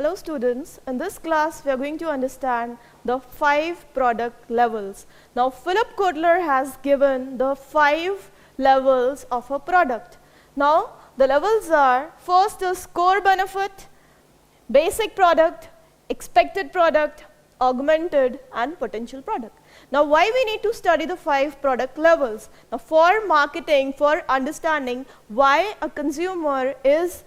Hello students, in this class we are going to understand the 5 product levels. Now Philip Kotler has given the 5 levels of a product. Now the levels are, first is core benefit, basic product, expected product, augmented and potential product. Now why we need to study the 5 product levels? Now for marketing, for understanding why a consumer is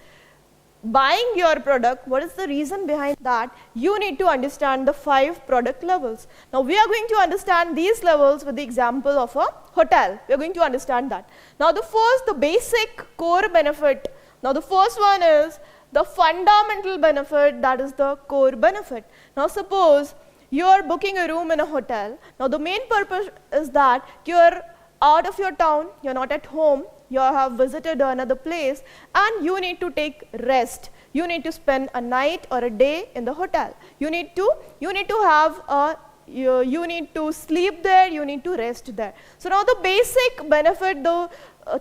buying your product, what is the reason behind that, you need to understand the 5 product levels. Now we are going to understand these levels with the example of a hotel. We are going to understand that. Now the first, the basic core benefit. Now the first one is the fundamental benefit, that is the core benefit. Now suppose you are booking a room in a hotel. Now the main purpose is that you are out of your town, you are not at home, you have visited another place and you need to take rest. You need to spend a night or a day in the hotel. You need to have a you need to sleep there, you need to rest there. So now the basic benefit, the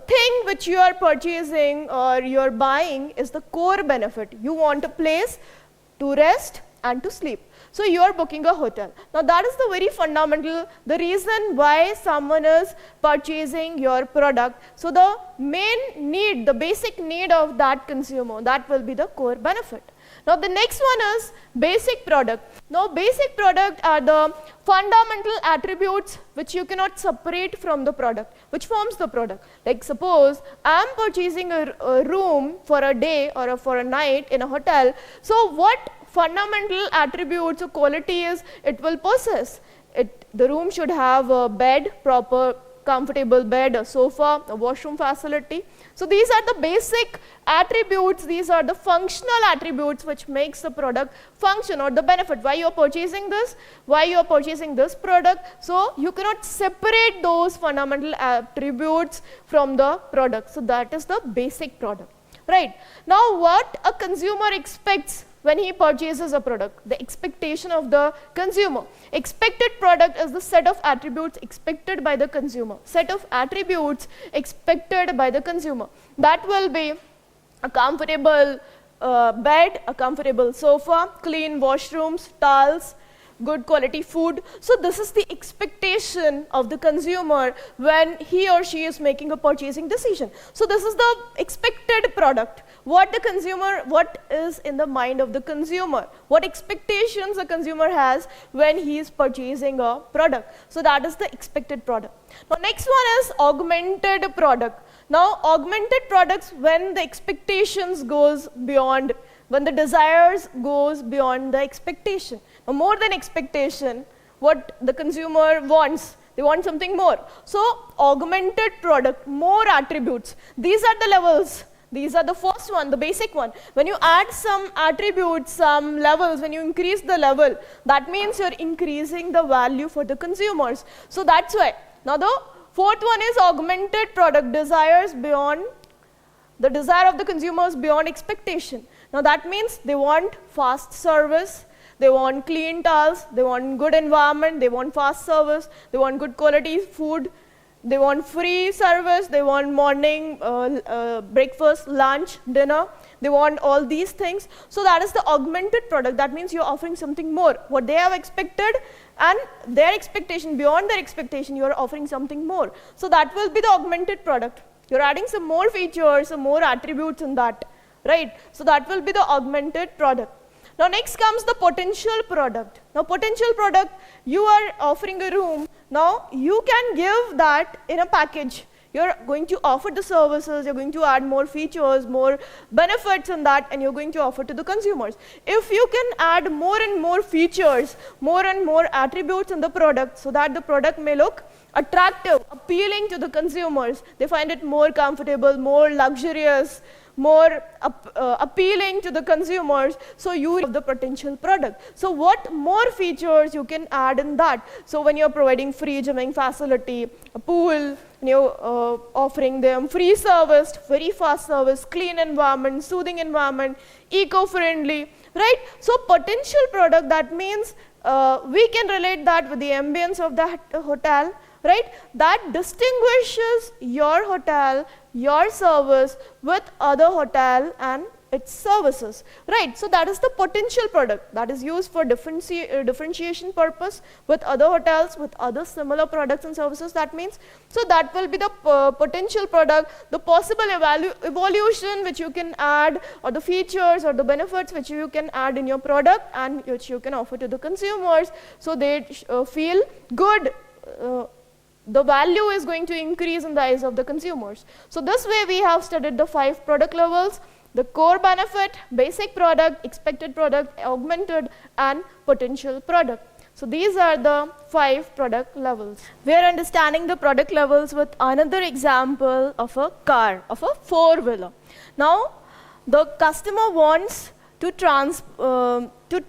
thing which you are purchasing or you are buying is the core benefit. You want a place to rest and to sleep. So you are booking a hotel. Now that is the very fundamental, the reason why someone is purchasing your product. So the main need, the basic need of that consumer, that will be the core benefit. Now the next one is basic product. Now basic product are the fundamental attributes which you cannot separate from the product, which forms the product. Like suppose I am purchasing a room for a day or for a night in a hotel. So what fundamental attributes or qualities it will possess? The room should have a bed, proper comfortable bed, a sofa, a washroom facility. So these are the basic attributes, these are the functional attributes which makes the product function or the benefit. Why you are purchasing this? Why you are purchasing this product? So you cannot separate those fundamental attributes from the product. So that is the basic product. Right. Now what a consumer expects when he purchases a product, the expectation of the consumer. Expected product is the set of attributes expected by the consumer. Set of attributes expected by the consumer. That will be a comfortable bed, a comfortable sofa, clean washrooms, towels, good quality food. So this is the expectation of the consumer when he or she is making a purchasing decision. So this is the expected product. What is in the mind of the consumer, what expectations a consumer has when he is purchasing a product. So that is the expected product. Now next one is augmented product. Now augmented products, when the expectations goes beyond, when the desires goes beyond the expectation. Now more than expectation, what the consumer wants, they want something more. So augmented product, more attributes. These are the levels. These are the first one, the basic one. When you add some attributes, some levels, when you increase the level, that means you're increasing the value for the consumers. So that's why. Now the fourth one is augmented product, desires beyond, the desire of the consumers beyond expectation. Now that means they want fast service, they want clean towels, they want good environment, they want fast service, they want good quality food, they want free service, they want morning breakfast, lunch, dinner, they want all these things. So that is the augmented product. That means you're offering something more. What they have expected and their expectation, beyond their expectation, you are offering something more. So that will be the augmented product. You're adding some more features, some more attributes in that, right? So that will be the augmented product. Now next comes the potential product. Now potential product, you are offering a room. Now you can give that in a package. You're going to offer the services, you're going to add more features, more benefits in that, and you're going to offer to the consumers. If you can add more and more features, more and more attributes in the product so that the product may look attractive, appealing to the consumers, they find it more comfortable, more luxurious, more appealing to the consumers, so you have the potential product. So what more features you can add in that? So when you're providing free gymming facility, a pool, you're offering them free service, very fast service, clean environment, soothing environment, eco-friendly, right? So potential product, that means we can relate that with the ambience of the hotel, right? That distinguishes your hotel, your service with other hotel and its services, right? So that is the potential product that is used for differentiation purpose with other hotels, with other similar products and services. That means, so that will be the potential product, the possible evolution which you can add, or the features or the benefits which you can add in your product and which you can offer to the consumers, so they feel good. The value is going to increase in the eyes of the consumers. So this way we have studied the 5 product levels: the core benefit, basic product, expected product, augmented, and potential product. So these are the 5 product levels. We are understanding the product levels with another example of a car, of a 4-wheeler. Now the customer wants to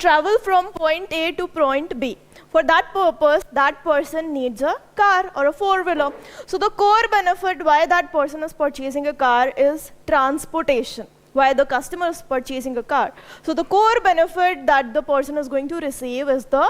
travel from point A to point B. For that purpose, that person needs a car or a 4-wheeler. So the core benefit why that person is purchasing a car is transportation. Why the customer is purchasing a car. So the core benefit that the person is going to receive is the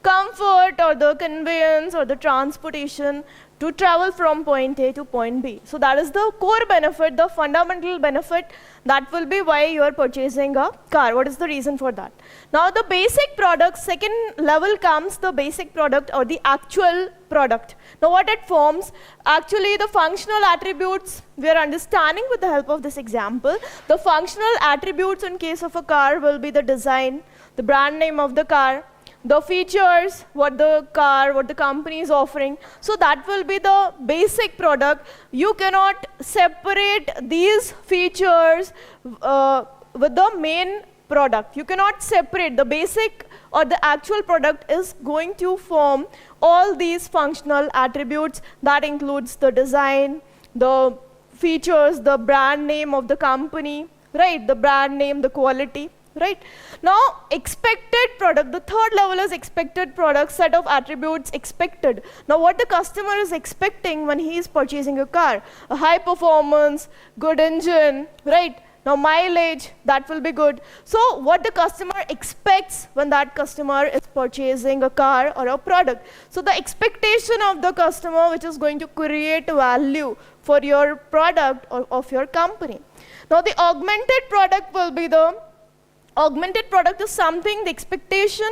comfort or the conveyance or the transportation to travel from point A to point B. So that is the core benefit, the fundamental benefit. That will be why you are purchasing a car. What is the reason for that? Now the basic product, second level comes the basic product or the actual product. Now what it forms, actually the functional attributes we are understanding with the help of this example. The functional attributes in case of a car will be the design, the brand name of the car, the features, what the company is offering. So that will be the basic product. You cannot separate these features with the main product. You cannot separate the basic or the actual product is going to form all these functional attributes. That includes the design, the features, the brand name of the company, right? The brand name, the quality. Right? Now expected product, the third level is expected product, set of attributes expected. Now what the customer is expecting when he is purchasing a car, a high performance, good engine, right? Now mileage, that will be good. So what the customer expects when that customer is purchasing a car or a product. So the expectation of the customer which is going to create value for your product or of your company. Now the augmented product will be the augmented product is something, the expectation,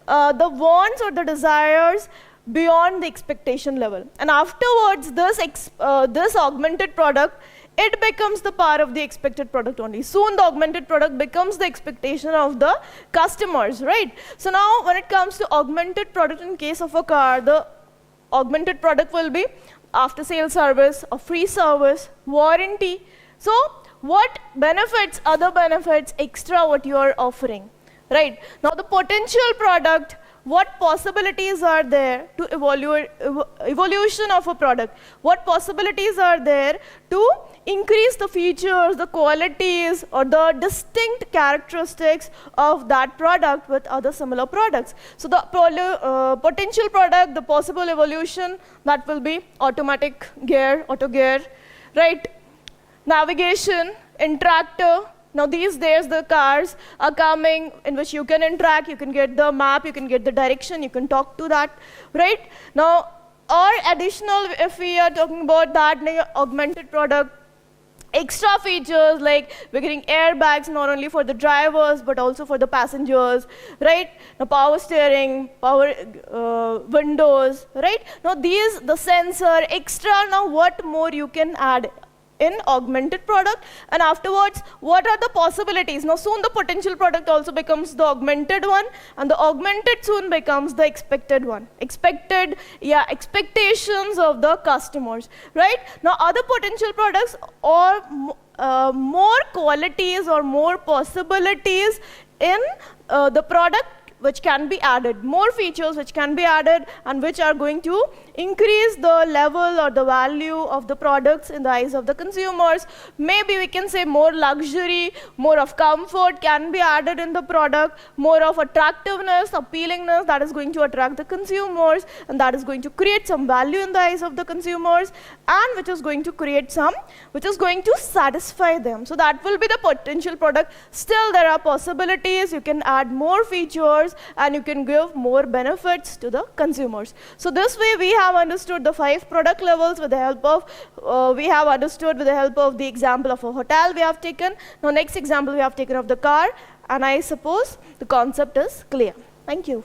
the wants or the desires beyond the expectation level. And afterwards, this augmented product, it becomes the part of the expected product only. Soon the augmented product becomes the expectation of the customers, right? So now when it comes to augmented product in case of a car, the augmented product will be after sales service, a free service, warranty. So what benefits, other benefits, extra what you are offering, right? Now the potential product, what possibilities are there to evolution of a product? What possibilities are there to increase the features, the qualities, or the distinct characteristics of that product with other similar products? So the potential product, the possible evolution, that will be automatic gear, auto gear, right? Navigation, interactor. Now these days the cars are coming in which you can interact, you can get the map, you can get the direction, you can talk to that, right? Now, or additional, if we are talking about that augmented product, extra features like we're getting airbags not only for the drivers but also for the passengers, right? Now power steering, power windows, right? Now these, the sensor, extra, now what more you can add in augmented product, and afterwards what are the possibilities? Now soon the potential product also becomes the augmented one, and the augmented soon becomes the expected one. Expected, yeah, expectations of the customers, right? Now other potential products or more qualities or more possibilities in the product which can be added, more features which can be added and which are going to increase the level or the value of the products in the eyes of the consumers. Maybe we can say more luxury, more of comfort can be added in the product, more of attractiveness, appealingness that is going to attract the consumers, and that is going to create some value in the eyes of the consumers, and which is going to create some, which is going to satisfy them. So that will be the potential product. Still there are possibilities, you can add more features, consumers, and you can give more benefits to the consumers. So this way we have understood the 5 product levels with the help of, the example of a hotel we have taken. Now next example we have taken of the car, and I suppose the concept is clear. Thank you.